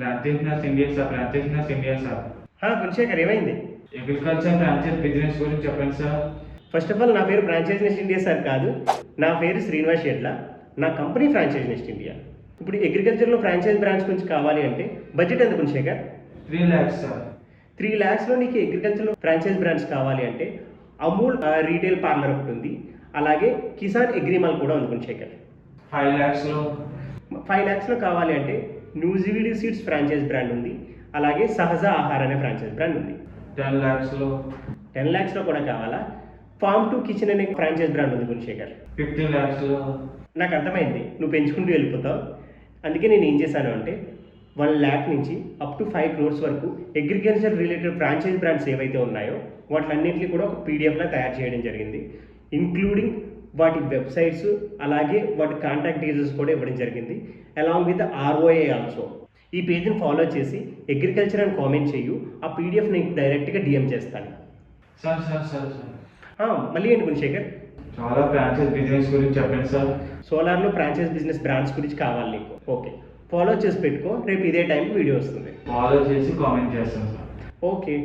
Practitioners India sir, practitioners India sir. Gunasekhar ఏమైంది? Agriculture franchise business గురించి చెప్పండి సార్. ఫస్ట్ ఆఫ్ ఆల్ నా పేరు ఫ్రాంచైజ్ నెస్ట్ ఇండియా సార్ కాదు, నా పేరు శ్రీనివాస్ షెడ్ల. నా కంపెనీ ఫ్రాంచైజ్ నెస్ట్ ఇండియా. ఇప్పుడు అగ్రికల్చర్లో ఫ్రాంచైజ్ బ్రాంచ్ గురించి కావాలి అంటే బడ్జెట్ ఎంత గుణశేఖర్? 3 lakhs sir. 3 lakhsలో నీకు అగ్రికల్చర్లో ఫ్రాంచైజ్ బ్రాంచ్ కావాలి అంటే అమూల్ రీటైల్ పార్లర్ ఒకటి ఉంది, అలాగే కిసాన్ అగ్రిమాల్ కూడా ఉంది గుణశేఖర్. 5 lakhsలో 5 lakhsలో కావాలి అంటే న్యూజివీడి సీడ్స్ ఫ్రాంచైజ్ బ్రాండ్ ఉంది, అలాగే సహజ ఆహార్ అనే ఫ్రాంచైజ్ బ్రాండ్ ఉంది. 10 lakhsలో 10 lakhsలో కూడా కావాలా? ఫార్మ్ టు కిచెన్ అనే ఫ్రాంచైజ్ బ్రాండ్ ఉంది గుణశేఖర్. 15 lakhsలో నాకు అర్థమైంది, నువ్వు పెంచుకుంటూ వెళ్ళిపోతావు. అందుకే నేను ఏం చేశాను అంటే 1 lakh నుంచి అప్ టు 5 crores వరకు అగ్రికల్చర్ రిలేటెడ్ ఫ్రాంచైజ్ బ్రాండ్స్ ఏవైతే ఉన్నాయో వాటిలన్నింటినీ కూడా ఒక పీడిఎఫ్లా తయారు చేయడం జరిగింది. ఇంక్లూడింగ్ వాటి వెబ్సైట్స్, అలాగే వాటి కాంటాక్ట్ డీటెయిల్స్ కూడా ఇవ్వడం జరిగింది, అలాంగ్ విత్ ROI ఆల్సో. ఈ పేజ్ని ఫాలో చేసి అగ్రికల్చర్ అని కామెంట్ చేయు, ఆ పీడిఎఫ్ నీకు డైరెక్ట్గా DM చేస్తాను. సార్ సార్ సార్ సార్ మళ్ళీ ఏంటి గుణశేఖర్? చాలా ఫ్రాంచైజ్ బిజినెస్ గురించి చెప్పండి సార్. సోలార్లో ఫ్రాంచైజ్ బిజినెస్ బ్రాండ్స్ గురించి కావాలి నీకు. ఓకే, ఫాలో చేసి పెట్టుకో, రేపు ఇదే టైంకి వీడియో వస్తుంది. ఫాలో చేసి కామెంట్ చేస్తాను సార్. ఓకే.